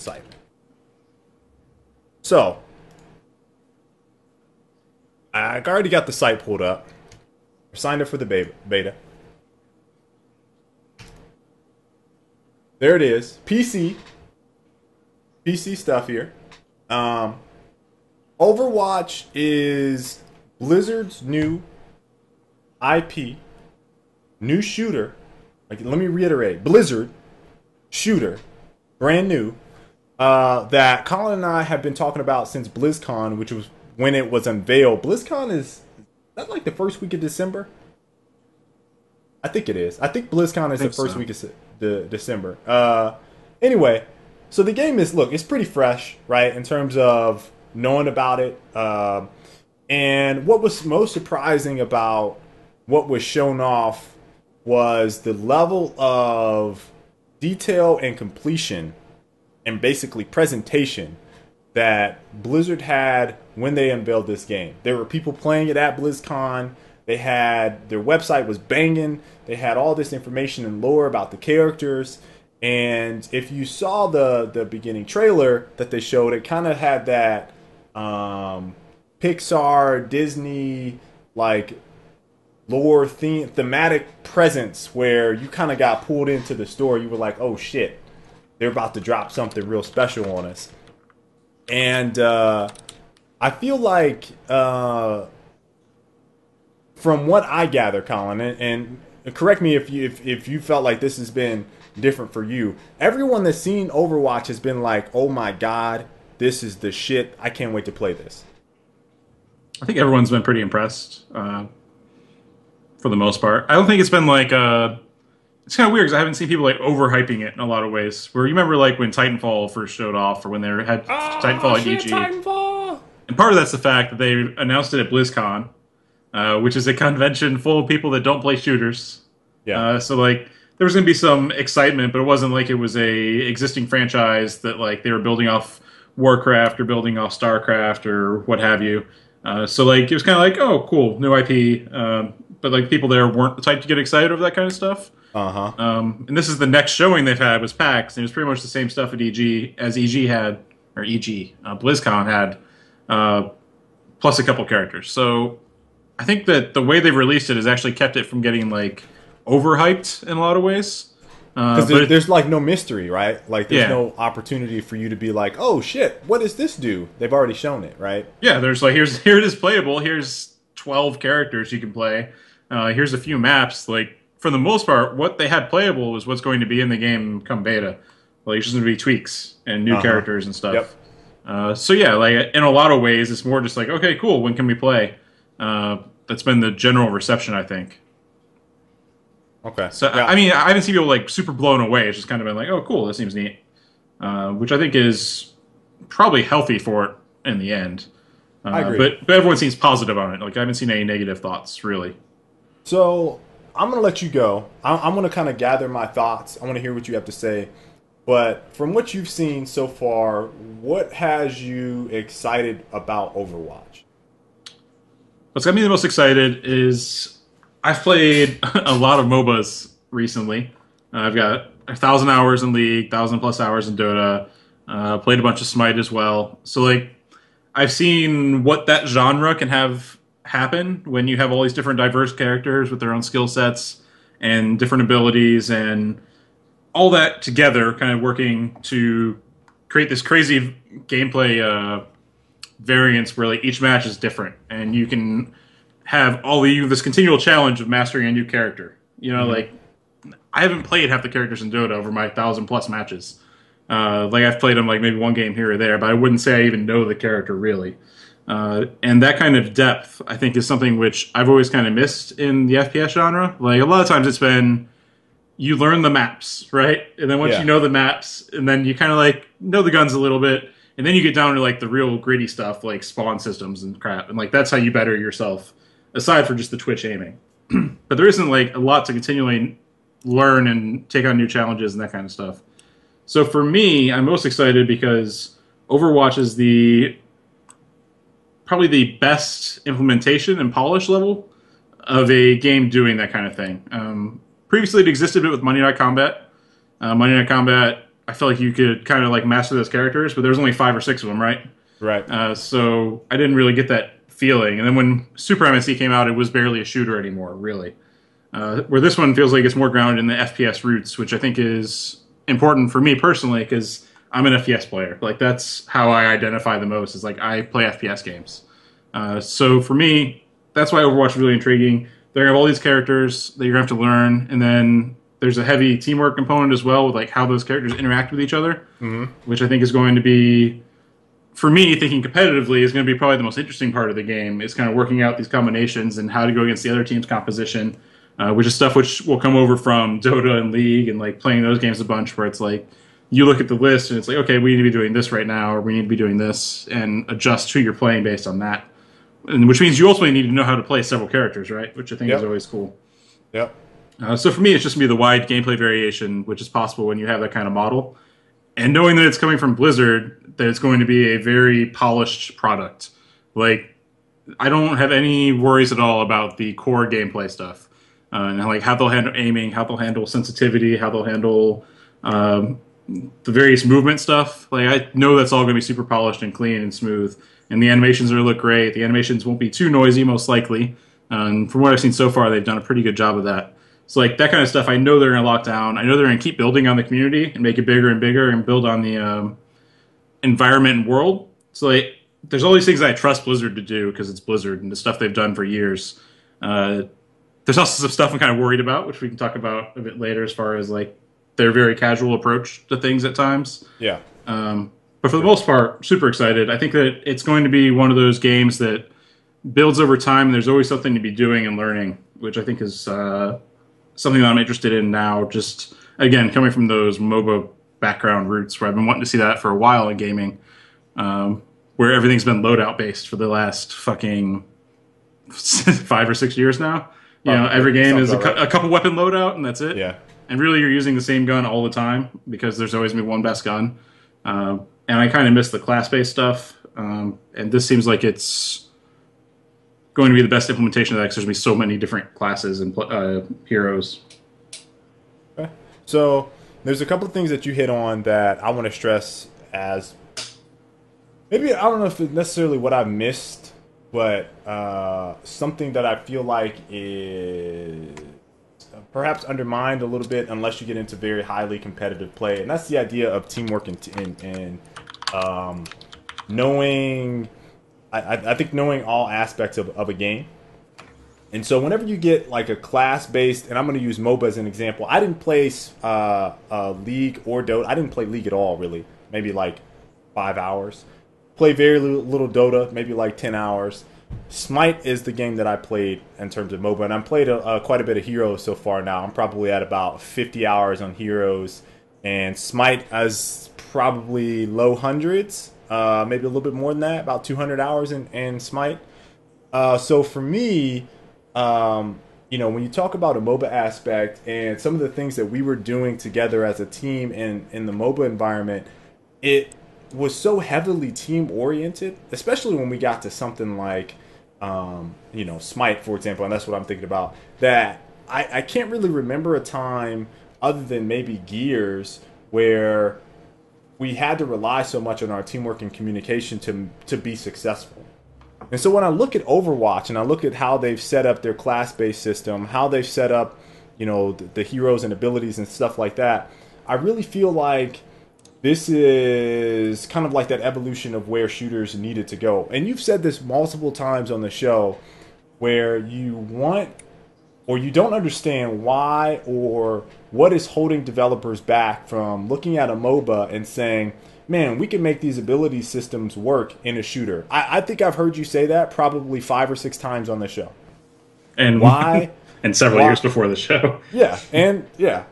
site. So, I already got the site pulled up. I signed up for the beta. There it is. PC stuff here. Overwatch is Blizzard's new IP, new shooter. Like, let me reiterate, Blizzard shooter, brand new. That Colin and I have been talking about since BlizzCon, which was when it was unveiled. BlizzCon is that like the first week of December? I think it is. I think BlizzCon is the first week of December. Anyway, so the game is, look, it's pretty fresh, right, in terms of knowing about it. And what was most surprising about what was shown off was the level of detail and completion and basically presentation that Blizzard had when they unveiled this game. There were people playing it at BlizzCon. They had, their website was banging. They had all this information and lore about the characters. And if you saw the beginning trailer that they showed, it kind of had that Pixar, Disney, like lore thematic presence where you kind of got pulled into the story. You were like, oh shit, they're about to drop something real special on us. And I feel like from what I gather, Colin, and correct me if you felt like this has been different for you, everyone that's seen Overwatch has been like, oh my god, this is the shit, I can't wait to play this. I think everyone's been pretty impressed for the most part. I don't think it's been like it's kind of weird because I haven't seen people like overhyping it in a lot of ways. Where you remember like when Titanfall first showed off, or when they had Titanfall at EG. Titanfall! And part of that's the fact that they announced it at BlizzCon, which is a convention full of people that don't play shooters. Yeah. So like there was going to be some excitement, but it wasn't like it was a existing franchise that like they were building off Warcraft or building off StarCraft or what have you. So like it was kind of like, oh, cool, new IP. But like people there weren't the type to get excited over that kind of stuff. And this is the next showing they've had was PAX, and it was pretty much the same stuff at EG as EG had, or EG, BlizzCon had, plus a couple characters. So I think that the way they've released it has actually kept it from getting like overhyped in a lot of ways. Because there's like no mystery, right? Like there's no opportunity for you to be like, oh shit, what does this do? They've already shown it, right? Yeah, there's like here it is playable. Here's 12 characters you can play. Here's a few maps. Like for the most part, what they had playable was what's going to be in the game come beta. Like it's just going to be tweaks and new characters and stuff. Yep. So yeah, like in a lot of ways, it's more just like, okay, cool, when can we play? That's been the general reception, I think. Okay. So I mean, I haven't seen people like super blown away. It's just kind of been like, oh, cool, this seems neat, which I think is probably healthy for it in the end. I agree. But everyone seems positive on it. Like I haven't seen any negative thoughts really. So I'm gonna let you go. I'm gonna kind of gather my thoughts. I want to hear what you have to say. But from what you've seen so far, what has you excited about Overwatch? What's got me the most excited is I've played a lot of MOBAs recently. I've got 1,000 hours in League, 1,000+ hours in Dota. Played a bunch of Smite as well. So like, I've seen what that genre can have happen when you have all these different diverse characters with their own skill sets and different abilities and all that together, kind of working to create this crazy gameplay variance where like each match is different and you can have this continual challenge of mastering a new character. You know, like I haven't played half the characters in Dota over my 1,000+ matches. Like I've played them like maybe one game here or there, but I wouldn't say I even know the character really. And that kind of depth, I think, is something which I've always kind of missed in the FPS genre. Like a lot of times it's been you learn the maps, right? And then once you know the maps, and then you kind of like know the guns a little bit, and then you get down to like the real gritty stuff, like spawn systems and crap, and like that's how you better yourself. Aside from just the twitch aiming. But there isn't like a lot to continually learn and take on new challenges and that kind of stuff. So for me, I'm most excited because Overwatch is probably the best implementation and polish level of a game doing that kind of thing. Previously it existed a bit with Monday Night Combat. Monday Night Combat I felt like you could kind of like master those characters, but there's only 5 or 6 of them, right? Right. So I didn't really get that feeling. And then when Super MSE came out, it was barely a shooter anymore, really. Where this one feels like it's more grounded in the FPS roots, which I think is important for me personally because I'm an FPS player. Like that's how I identify the most. Is like I play FPS games. So for me, that's why Overwatch is really intriguing. They have all these characters that you're gonna have to learn, and then there's a heavy teamwork component as well with like how those characters interact with each other, which I think is going to be, for me, thinking competitively, is going to be probably the most interesting part of the game. Is kind of working out these combinations and how to go against the other team's composition, which is stuff which will come over from Dota and League and like playing those games a bunch, where it's like you look at the list and it's like, okay, we need to be doing this right now, or we need to be doing this, and adjust who you're playing based on that. And which means you ultimately need to know how to play several characters, right? Which I think is always cool. Yep. So for me, it's just going to be the wide gameplay variation, which is possible when you have that kind of model. And knowing that it's coming from Blizzard, that it's going to be a very polished product. Like, I don't have any worries at all about the core gameplay stuff. And like how they'll handle aiming, how they'll handle sensitivity, how they'll handle the various movement stuff. Like, I know that's all going to be super polished and clean and smooth. And the animations are going to look great. The animations won't be too noisy, most likely. And from what I've seen so far, they've done a pretty good job of that. So, like, that kind of stuff, I know they're going to lock down. I know they're going to keep building on the community and make it bigger and bigger and build on the environment and world. So, like, there's all these things I trust Blizzard to do because it's Blizzard and the stuff they've done for years. There's also some stuff I'm kind of worried about, which we can talk about a bit later as far as, like, their very casual approach to things at times. Yeah. But for the most part, super excited. I think that it's going to be one of those games that builds over time, and there's always something to be doing and learning, which I think is something that I'm interested in now. Just, again, coming from those MOBA background roots where I've been wanting to see that for a while in gaming, where everything's been loadout based for the last fucking 5 or 6 years now. You know, every game is a couple weapon loadout, and that's it. Yeah. And really, you're using the same gun all the time because there's always going to be one best gun. And I kind of miss the class-based stuff. And this seems like it's going to be the best implementation of that because there's going to be so many different classes and heroes. Okay. So there's a couple of things that you hit on that I want to stress as maybe, I don't know if it's necessarily what I missed, but something that I feel like is perhaps undermined a little bit unless you get into very highly competitive play, and that's the idea of teamwork and knowing. I think knowing all aspects of a game. And so whenever you get like a class-based, and I'm going to use MOBA as an example. I didn't play League or Dota. I didn't play League at all, really. Maybe like 5 hours. Play very little Dota, maybe like 10 hours. Smite is the game that I played in terms of MOBA, and I've played quite a bit of Heroes so far now. I'm probably at about 50 hours on Heroes, and Smite is probably low hundreds, maybe a little bit more than that, about 200 hours in Smite. So for me, you know, when you talk about a MOBA aspect and some of the things that we were doing together as a team in the MOBA environment, it was so heavily team oriented, especially when we got to something like, you know, Smite, for example, and that's what I'm thinking about, that I can't really remember a time other than maybe Gears where we had to rely so much on our teamwork and communication to be successful. And so when I look at Overwatch and I look at how they've set up their class-based system, how they've set up, you know, the heroes and abilities and stuff like that, I really feel like this is kind of like that evolution of where shooters needed to go. And you've said this multiple times on the show where you want or you don't understand why or what is holding developers back from looking at a MOBA and saying, man, we can make these ability systems work in a shooter. I think I've heard you say that probably 5 or 6 times on the show. And why? And several years before the show. Yeah, and yeah.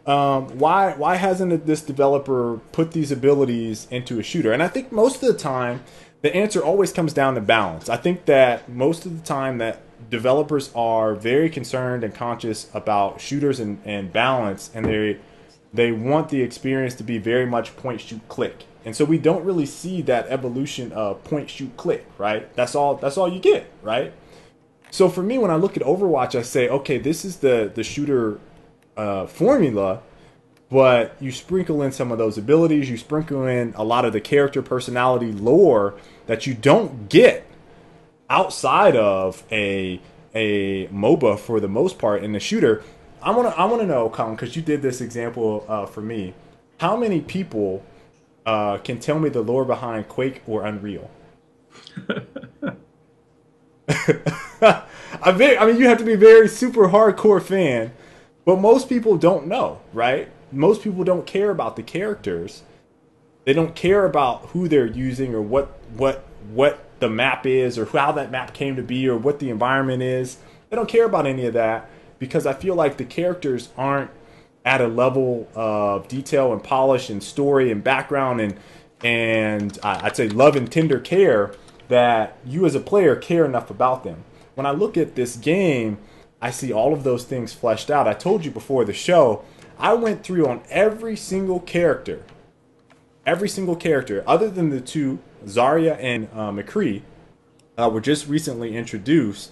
Why hasn't this developer put these abilities into a shooter? And I think most of the time, the answer always comes down to balance. I think that most of the time that developers are very concerned and conscious about shooters and balance, and they want the experience to be very much point, shoot, click. And so we don't really see that evolution of point, shoot, click, right? That's all you get, right? So for me, when I look at Overwatch, I say, okay, this is the shooter formula, but you sprinkle in some of those abilities, you sprinkle in a lot of the character personality lore that you don't get outside of a MOBA for the most part in the shooter. I wanna know, Colin, because you did this example for me. How many people can tell me the lore behind Quake or Unreal? I mean, you have to be a very super hardcore fan, but most people don't know, right? Most people don't care about the characters. They don't care about who they're using or what the map is or how that map came to be or what the environment is. They don't care about any of that because I feel like the characters aren't at a level of detail and polish and story and background and I'd say love and tender care that you as a player care enough about them. When I look at this game, I see all of those things fleshed out. I told you before the show, I went through on every single character, other than the two, Zaria and McCree, were just recently introduced.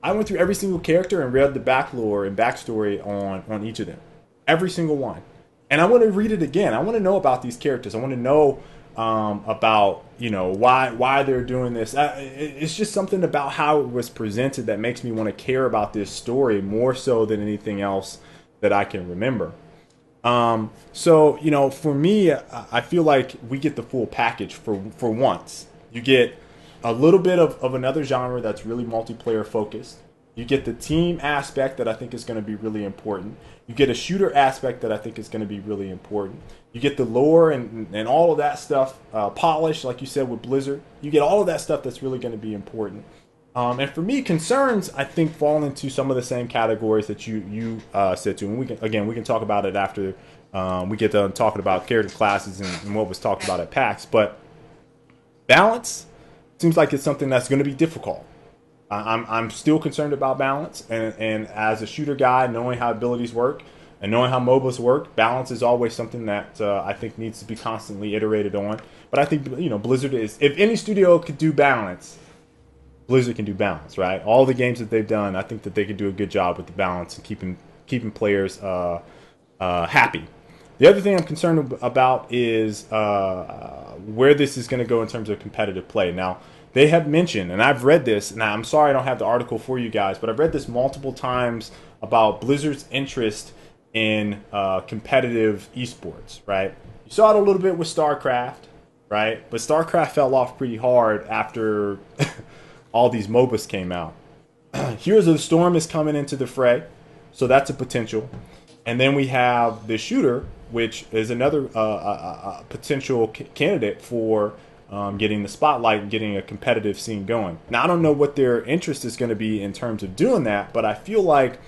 I went through every single character and read the back lore and backstory on each of them. Every single one. And I want to read it again. I want to know about these characters. I want to know about, you know, why they're doing this. It's just something about how it was presented that makes me want to care about this story more so than anything else that I can remember. So, you know, for me, I feel like we get the full package for once. You get a little bit of another genre that's really multiplayer focused. You get the team aspect that I think is going to be really important. You get a shooter aspect that I think is going to be really important. You get the lore and all of that stuff polished, like you said, with Blizzard. You get all of that stuff that's really going to be important. And for me, concerns, I think, fall into some of the same categories that you said to. And we can talk about it after we get done talking about character classes and what was talked about at PAX. But balance seems like it's something that's going to be difficult. I'm still concerned about balance, and as a shooter guy, knowing how abilities work and knowing how MOBAs work, balance is always something that I think needs to be constantly iterated on. But I think, you know, Blizzard is, if any studio could do balance, Blizzard can do balance, right? All the games that they've done, I think that they can do a good job with the balance and keeping players happy. The other thing I'm concerned about is where this is going to go in terms of competitive play. Now, they have mentioned, and I've read this, and I'm sorry I don't have the article for you guys, but I've read this multiple times about Blizzard's interest in competitive esports, right? You saw it a little bit with StarCraft, right? But StarCraft fell off pretty hard after all these MOBAs came out. Heroes of the Storm is coming into the fray, so that's a potential. And then we have the shooter, which is another potential candidate for getting the spotlight and getting a competitive scene going. Now, I don't know what their interest is going to be in terms of doing that, but I feel like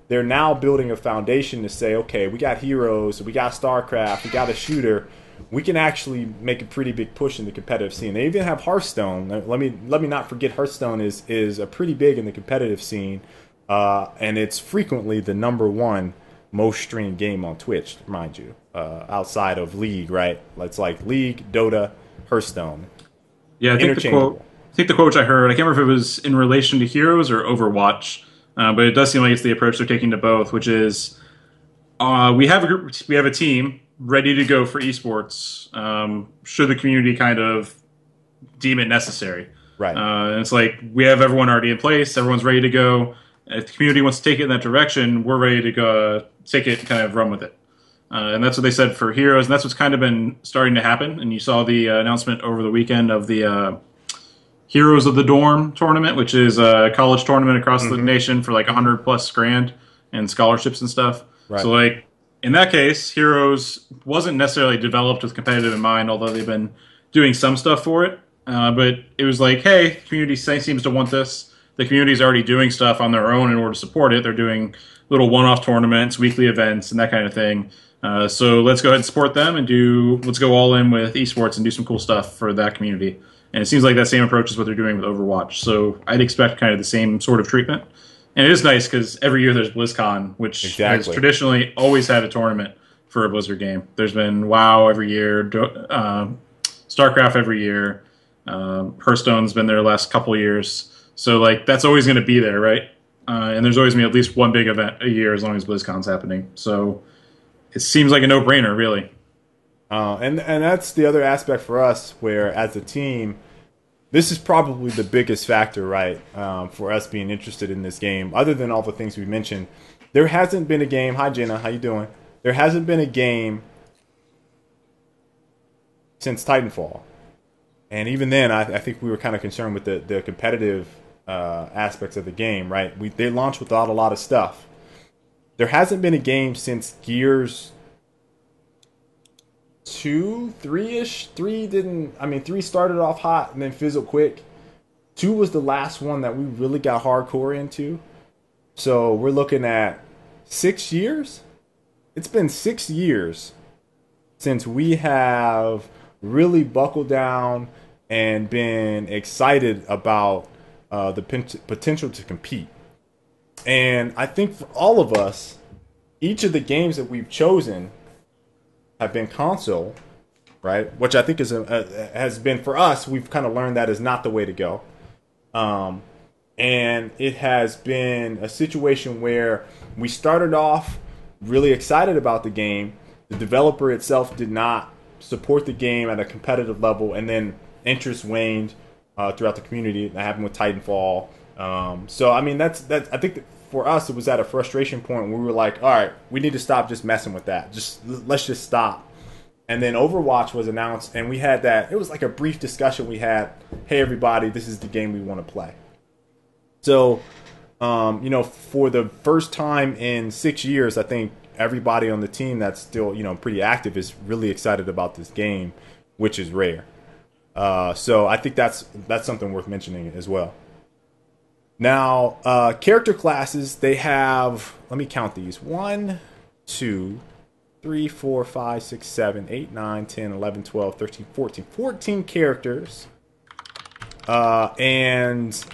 they're now building a foundation to say, okay, we got Heroes, we got StarCraft, we got a shooter. We can actually make a pretty big push in the competitive scene. They even have Hearthstone. Let me not forget, Hearthstone is a pretty big in the competitive scene, and it's frequently the #1 most streamed game on Twitch, mind you, outside of League, right? It's like League, Dota, Hearthstone. Yeah, I think the quote which I heard, I can't remember if it was in relation to Heroes or Overwatch, but it does seem like it's the approach they're taking to both, which is we have a team ready to go for esports should the community kind of deem it necessary. Right. And it's like we have everyone already in place, everyone's ready to go. If the community wants to take it in that direction, we're ready to go take it and kind of run with it. And that's what they said for Heroes, and that's what's kind of been starting to happen. And you saw the announcement over the weekend of the Heroes of the Dorm tournament, which is a college tournament across the nation for like $100+ grand and scholarships and stuff. Right. So like in that case, Heroes wasn't necessarily developed with competitive in mind, although they've been doing some stuff for it. But it was like, hey, the community seems to want this. The community's already doing stuff on their own in order to support it. They're doing little one-off tournaments, weekly events, and that kind of thing. So let's go ahead and support them and let's go all in with esports and do some cool stuff for that community. And it seems like that same approach is what they're doing with Overwatch. So I'd expect kind of the same sort of treatment. And it is nice because every year there's BlizzCon, which has traditionally always had a tournament for a Blizzard game. There's been WoW every year, StarCraft every year, Hearthstone's been there the last couple of years. So like that's always going to be there, right? And there's always going to be at least one big event a year as long as BlizzCon's happening. So it seems like a no-brainer, really. And that's the other aspect for us, where as a team, this is probably the biggest factor, right, for us being interested in this game. Other than all the things we mentioned, there hasn't been a game. Hi, Jenna. How you doing? There hasn't been a game since Titanfall, and even then, I think we were kind of concerned with the competitive aspects of the game, right? They launched without a lot of stuff. There hasn't been a game since Gears 2, 3-ish. 3 didn't. I mean, 3 started off hot and then fizzled quick. 2 was the last one that we really got hardcore into. So we're looking at 6 years. It's been 6 years since we have really buckled down and been excited about the potential to compete. And I think for all of us, each of the games that we've chosen have been console, right? Which I think has been, for us, we've kind of learned that is not the way to go. And it has been a situation where we started off really excited about the game. The developer itself did not support the game at a competitive level, and then interest waned throughout the community. That happened with Titanfall. So I mean, that's I think that for us, it was at a frustration point where we were like, all right, we need to stop just messing with that. Let's just stop. And then Overwatch was announced, and we had that. It was like a brief discussion we had. Hey, everybody, this is the game we want to play. So, for the first time in 6 years, I think everybody on the team that's still, pretty active is really excited about this game, which is rare. So I think that's something worth mentioning as well. Now, character classes, they have, let me count these. 1, 2, 3, 4, 5, 6, 7, 8, 9, 10, 11, 12, 13, 14. 14 characters. And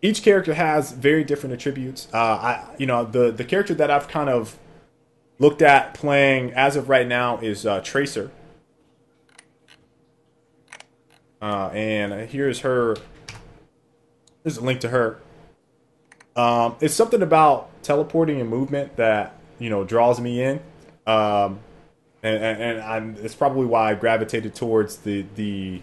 each character has very different attributes. The character that I've kind of looked at playing as of right now is Tracer. And here's her. There's a link to her. It's something about teleporting and movement that draws me in, and it's probably why I gravitated towards the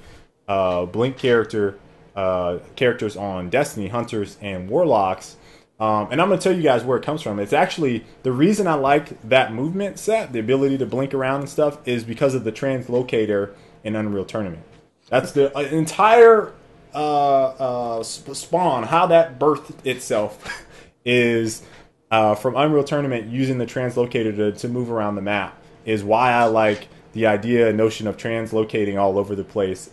Blink characters on Destiny, Hunters and Warlocks. And I'm going to tell you guys where it comes from. It's actually the reason I like that movement set, the ability to blink around and stuff, is because of the translocator in Unreal Tournament. That's the entire spawn, how that birthed itself is from Unreal Tournament using the translocator to move around the map is why I like the notion of translocating all over the place.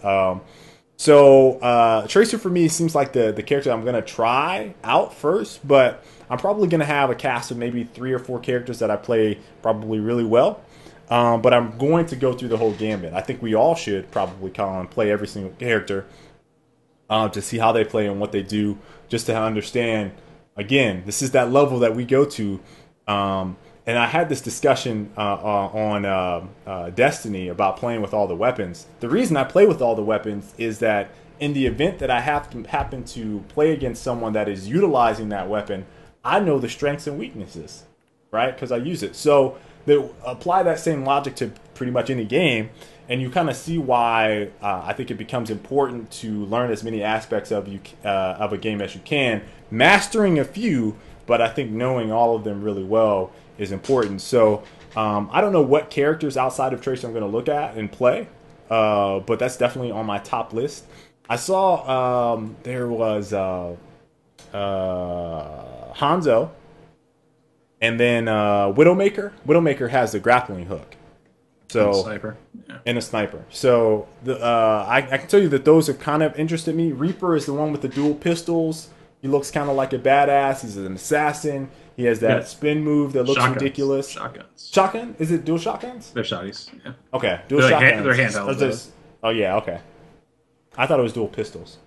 So Tracer for me seems like the character I'm going to try out first, but I'm probably going to have a cast of maybe 3 or 4 characters that I play probably really well. But I'm going to go through the whole gambit. I think we all should probably, Colin, play every single character to see how they play and what they do, just to understand. Again, this is that level that we go to. And I had this discussion on Destiny about playing with all the weapons. The reason I play with all the weapons is that in the event that I happen to play against someone that is utilizing that weapon, I know the strengths and weaknesses, right? Because I use it. So apply that same logic to pretty much any game, and you kind of see why I think it becomes important to learn as many aspects of a game as you can. Mastering a few, but I think knowing all of them really well is important. So I don't know what characters outside of Tracer I'm going to look at and play, but that's definitely on my top list. I saw there was Hanzo, and then Widowmaker. Widowmaker has the grappling hook. So, and a sniper. Yeah. And a sniper. So I can tell you that those have kind of interested me. Reaper is the one with the dual pistols. He looks kind of like a badass. He's an assassin. He has that spin move that looks ridiculous. Shotguns. Shotgun? Is it dual shotguns? They're shotties. Yeah. Okay, dual shotguns. They're handheld. Oh yeah, okay. I thought it was dual pistols.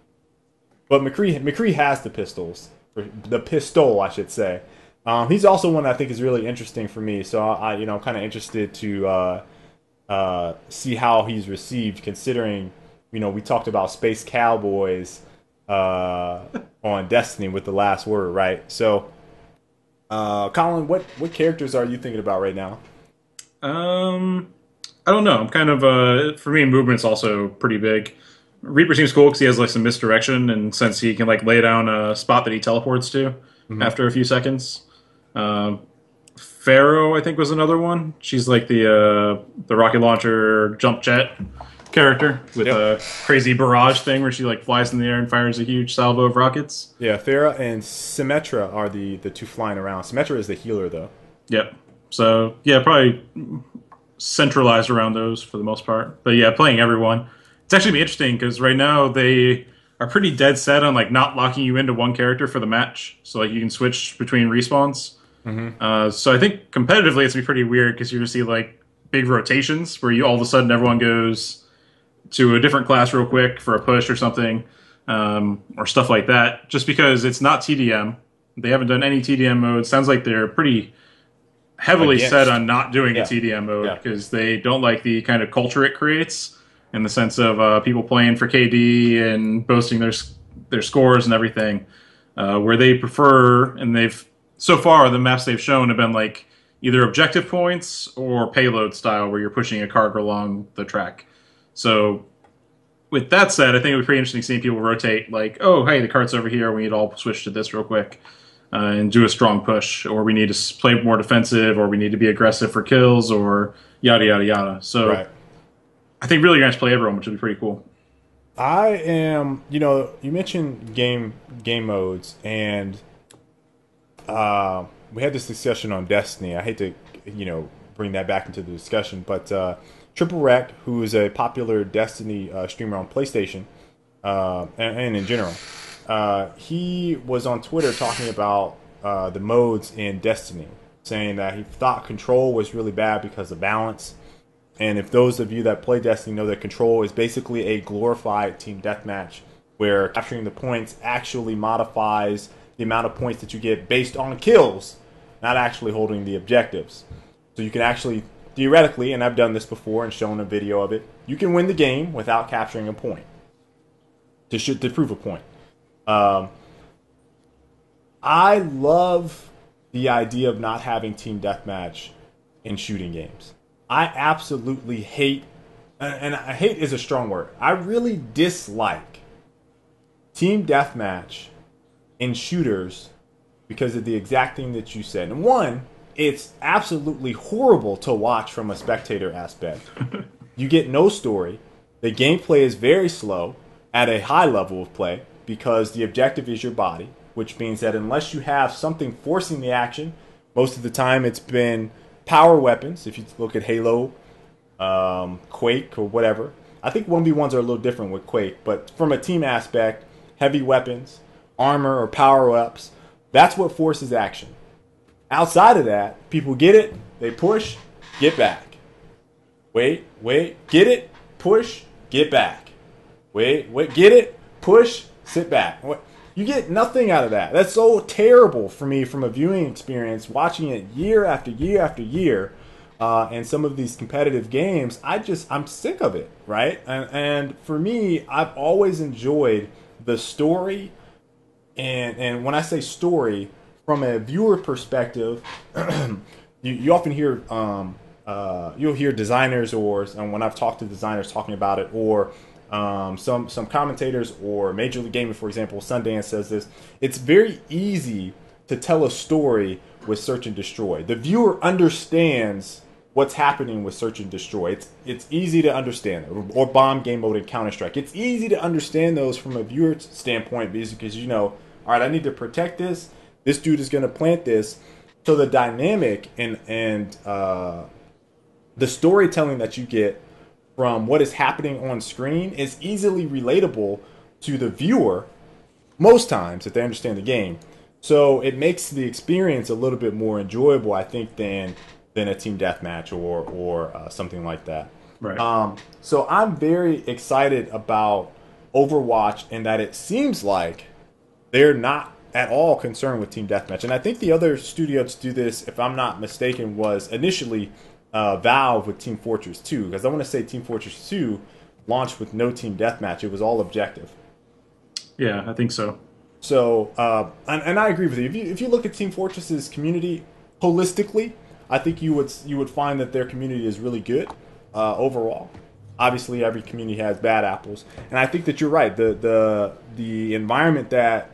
But McCree has the pistols. The pistol, I should say. He's also one that I think is really interesting for me. So I'm kind of interested to see how he's received, considering we talked about Space Cowboys on Destiny with the last word, right? So Colin, what characters are you thinking about right now? I don't know. I'm kind of for me, movement's also pretty big. Reaper seems cool because he has like some misdirection, and since he can like lay down a spot that he teleports to Hmm. after a few seconds. Um, Pharaoh, I think, was another one. She's like the rocket launcher jump jet character with Yep. a crazy barrage thing where she like flies in the air and fires a huge salvo of rockets. Yeah, Farah and Symmetra are the two flying around. Symmetra is the healer, though. Yep. So yeah, probably centralized around those for the most part. But yeah, playing everyone. It's actually be interesting because right now they are pretty dead set on like not locking you into one character for the match. So like you can switch between respawns. Hmm. So I think competitively it's gonna be pretty weird because you're gonna see like big rotations where you all of a sudden everyone goes to a different class real quick for a push or something, or stuff like that. Just because it's not TDM, they haven't done any TDM mode. Sounds like they're pretty heavily set Against. on not doing a Yeah. TDM mode Yeah. because they don't like the kind of culture it creates in the sense of people playing for KD and boasting their scores and everything. Where they prefer, and they've so far the maps they've shown have been like either objective points or payload style, where you're pushing a cargo along the track. So with that said, I think it would be pretty interesting seeing people rotate. Like, oh, hey, the cart's over here. We need to all switch to this real quick and do a strong push, or we need to play more defensive, or we need to be aggressive for kills, or yada yada yada. So Right. I think really you're going to play everyone, which would be pretty cool. I am. You mentioned game modes, and we had this discussion on Destiny. I hate to, bring that back into the discussion, but Triple Rect, who is a popular Destiny streamer on PlayStation, and in general, he was on Twitter talking about the modes in Destiny, saying that he thought Control was really bad because of balance. And if those of you that play Destiny know that Control is basically a glorified team deathmatch, where capturing the points actually modifies the amount of points that you get based on kills, not actually holding the objectives. So you can actually, theoretically, and I've done this before and shown a video of it, you can win the game without capturing a point to prove a point. Um, I love the idea of not having team deathmatch in shooting games. I absolutely hate, and hate is a strong word. I really dislike team deathmatch in shooters because of the exact thing that you said. And one, it's absolutely horrible to watch from a spectator aspect. You get no story. The gameplay is very slow at a high level of play because the objective is your body, which means that unless you have something forcing the action, most of the time it's been power weapons. If you look at Halo, Quake, or whatever, I think 1v1s are a little different with Quake, but from a team aspect, heavy weapons, armor, or power ups, that's what forces action. Outside of that, people get it, they push, get back. Wait, get it, push, get back. Wait, get it, push, sit back. You get nothing out of that. That's so terrible for me from a viewing experience, watching it year after year after year. And some of these competitive games, I'm sick of it, right? And for me, I've always enjoyed the story. And when I say story, from a viewer perspective, you often hear you'll hear designers or when I've talked to designers talking about it, or some commentators or Major League Gaming, for example, Sundance says this. It's very easy to tell a story with search and destroy. The viewer understands what's happening with search and destroy. It's easy to understand, or bomb game mode and Counter Strike. It's easy to understand those from a viewer standpoint because all right, I need to protect this. This dude is going to plant this. So the dynamic and the storytelling that you get from what is happening on screen is easily relatable to the viewer most times if they understand the game. So it makes the experience a little bit more enjoyable, I think, than a team deathmatch or something like that. Right. So I'm very excited about Overwatch in that it seems like they're not at all concerned with team deathmatch. And I think the other studio to do this, if I'm not mistaken, was initially Valve with Team Fortress 2. Because I want to say Team Fortress 2 launched with no team deathmatch. It was all objective. Yeah, I think so. So, and I agree with you. If you look at Team Fortress's community holistically, I think you would find that their community is really good overall. Obviously, every community has bad apples, and I think that you're right. The environment that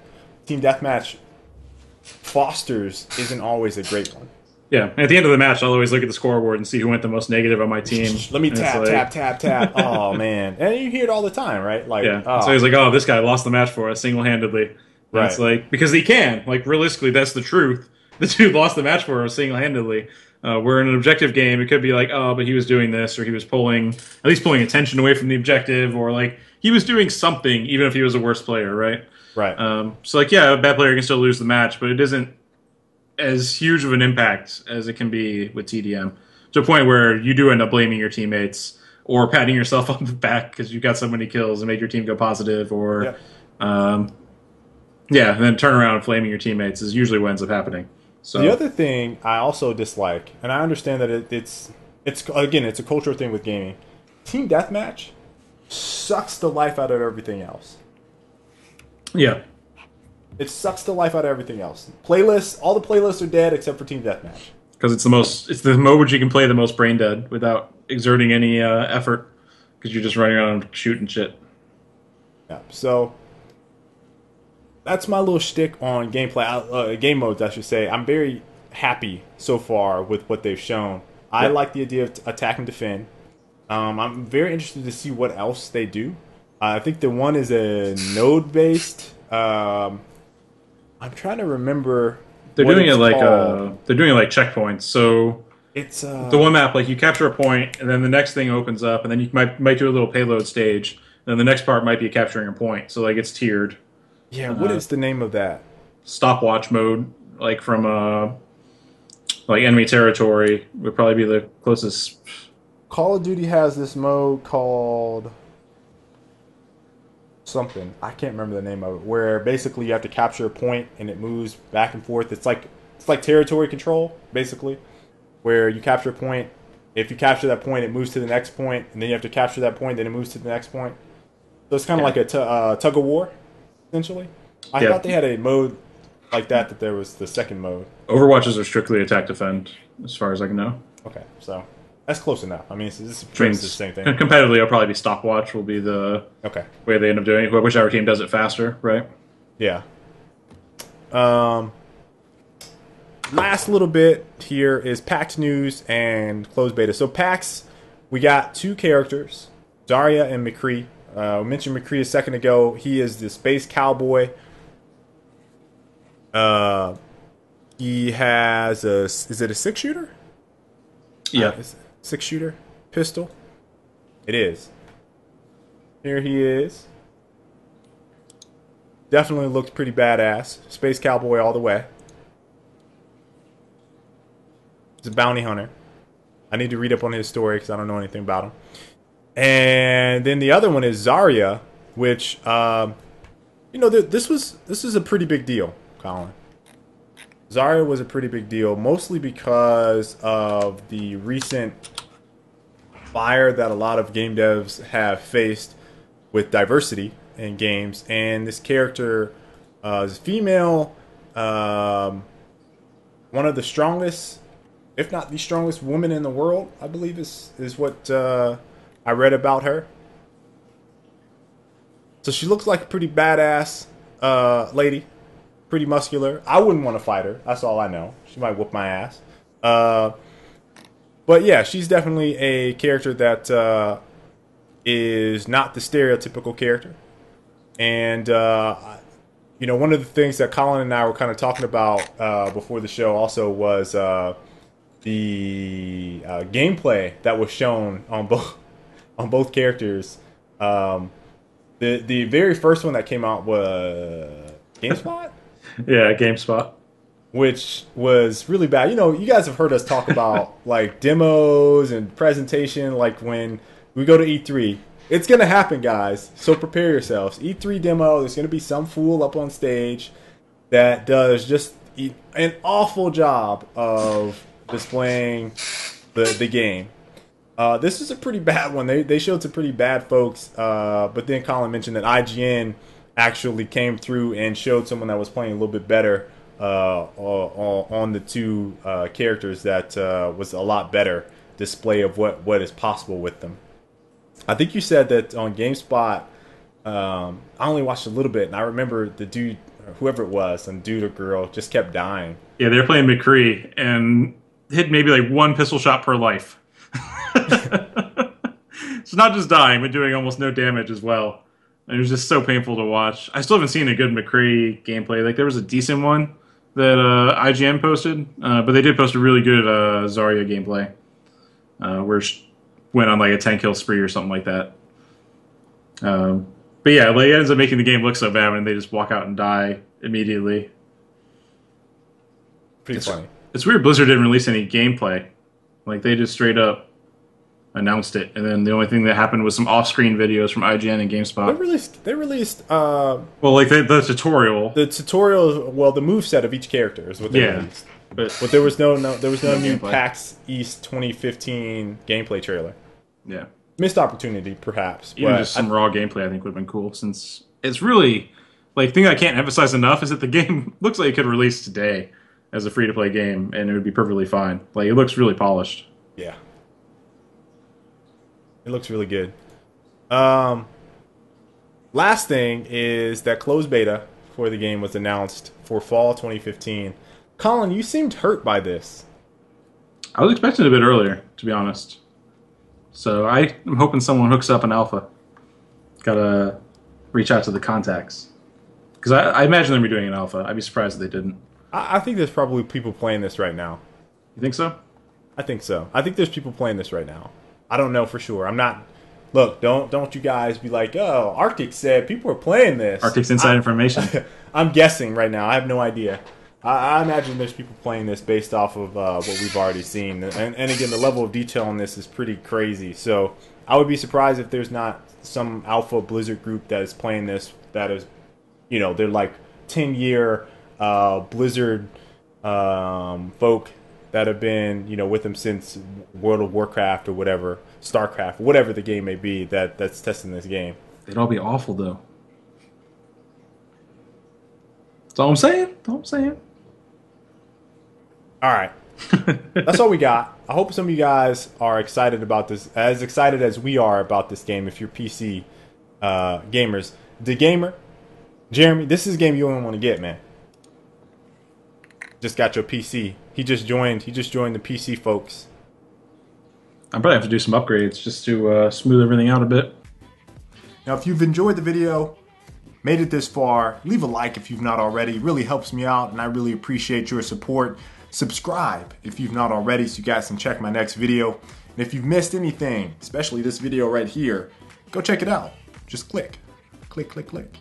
Team Deathmatch fosters isn't always a great one. Yeah, at the end of the match, I'll always look at the scoreboard and see who went the most negative on my team. Let me And it's tap, like, tap, tap, tap. Oh man, and you hear it all the time, right? Like, yeah. oh, So he's like, "Oh, this guy lost the match for us single-handedly." And right, it's like because he can. Like realistically, that's the truth. The dude lost the match for us single-handedly. Where in an objective game, it could be like, "Oh, but he was doing this, or he was at least pulling attention away from the objective, or like he was doing something, even if he was a worse player, right?" right. So like, yeah, a bad player can still lose the match, but it isn't as huge of an impact as it can be with TDM to a point where you do end up blaming your teammates or patting yourself on the back because you got so many kills and made your team go positive, or Yep. yeah, and then turn around and flaming your teammates is usually what ends up happening. So The other thing I also dislike, and I understand that it's again it's a cultural thing with gaming. Team deathmatch sucks the life out of everything else. yeah, It sucks the life out of everything else. Playlists, all the playlists are dead except for team deathmatch. because it's the mode you can play the most brain dead without exerting any effort because you're just running around shooting shit. Yeah. So that's my little shtick on gameplay, game modes, I should say. I'm very happy so far with what they've shown. I Yep. like the idea of attack and defend. I'm very interested to see what else they do. I think the one is a node based. I'm trying to remember. They're what doing it it's like called. they're doing it like checkpoints. So It's the one map, like you capture a point, and then the next thing opens up, and then you might do a little payload stage. And then the next part might be capturing a point. So like it's tiered. yeah. What is the name of that? Stopwatch mode, like from like enemy territory, would probably be the closest. Call of Duty has this mode called something. I can't remember the name of it. Where basically you have to capture a point and it moves back and forth. It's like territory control, basically, where you capture a point. If you capture that point, it moves to the next point, and then you have to capture that point, then it moves to the next point. So it's kind of Yeah. like a tug of war, essentially. I Yeah. thought they had a mode like that. That there was the second mode. Overwatches are strictly attack defend, as far as I can know. Okay, so that's close enough. I mean, it's Which pretty much means the same thing. competitively, it'll probably be stopwatch will be the Okay, way they end up doing it. Whichever team does it faster, right? yeah. Last little bit here is PAX news and closed beta. So PAX, we got two characters, Zaria and McCree. We mentioned McCree a second ago. He is the space cowboy. He has is it a 6-shooter? Yeah. Is it a 6-shooter pistol? It is. Here he is. Definitely looked pretty badass. Space cowboy all the way. He's a bounty hunter. I need to read up on his story because I don't know anything about him. And then the other one is Zaria, which this is a pretty big deal, Colin. Zaria was a pretty big deal, mostly because of the recent fire that a lot of game devs have faced with diversity in games, and this character is female, one of the strongest, if not the strongest woman in the world, I believe is what I read about her. So she looks like a pretty badass lady, pretty muscular. I wouldn't want to fight her. That's all I know. She might whoop my ass. But yeah, she's definitely a character that is not the stereotypical character. And one of the things that Colin and I were kind of talking about before the show also was the gameplay that was shown on both characters. The very first one that came out was GameSpot, Yeah, GameSpot. which was really bad. You guys have heard us talk about like demos and presentation, like when we go to E3. It's going to happen, guys. So prepare yourselves. E3 demo, there's going to be some fool up on stage that does just an awful job of displaying the game. This is a pretty bad one. They showed some pretty bad folks, but then Colin mentioned that IGN actually came through and showed someone that was playing a little bit better on the two characters that was a lot better display of what is possible with them. I think you said that on GameSpot. I only watched a little bit, and I remember the dude, whoever it was, and dude or girl, just kept dying. Yeah, they were playing McCree and hit maybe like one pistol shot per life. It's not just dying, but doing almost no damage as well. And it was just so painful to watch. I still haven't seen a good McCree gameplay. Like there was a decent one that IGN posted, but they did post a really good Zaria gameplay, where she went on like a 10 kill spree or something like that. But yeah, like, it ends up making the game look so bad when they just walk out and die immediately. Pretty funny. It's weird Blizzard didn't release any gameplay. Like they just straight up announced it, and then the only thing that happened was some off-screen videos from IGN and GameSpot. They released well, like the tutorial. The tutorial, well, the moveset of each character is what they released. But there was no new gameplay. PAX East 2015 gameplay trailer. Yeah. Missed opportunity, perhaps. Even just some raw gameplay, I think, would have been cool. Since it's really like the thing I can't emphasize enough is that the game looks like it could release today as a free-to-play game, and it would be perfectly fine. Like it looks really polished. Yeah, it looks really good. Last thing is that closed beta for the game was announced for fall 2015. Colin, you seemed hurt by this. I was expecting it a bit earlier, to be honest. So I'm hoping someone hooks up an alpha. Gotta reach out to the contacts. Because I imagine they'll be doing an alpha. I'd be surprised if they didn't. I think there's probably people playing this right now. You think so? I think so. I think there's people playing this right now. I don't know for sure. I'm not... Look, don't you guys be like, oh, Arctic said people are playing this. Arctic's inside information. I'm guessing right now. I have no idea. I imagine there's people playing this based off of what we've already seen. And again, the level of detail on this is pretty crazy. So I would be surprised if there's not some alpha Blizzard group that is playing this that is, you know, they're like 10-year Blizzard folk that have been, you know, with them since World of Warcraft or whatever, StarCraft, whatever the game may be that's testing this game. They'd all be awful, though. That's all I'm saying. That's all I'm saying. All right. That's all we got. I hope some of you guys are excited about this, as excited as we are about this game if you're PC gamers. The Gamer, Jeremy, this is a game you don't want to get, man. Just got your PC. He just joined the PC folks. I probably have to do some upgrades just to smooth everything out a bit. Now, if you've enjoyed the video, made it this far, leave a like if you've not already. It really helps me out, and I really appreciate your support. Subscribe if you've not already so you guys can check my next video. And if you've missed anything, especially this video right here, go check it out. Just click. Click, click, click.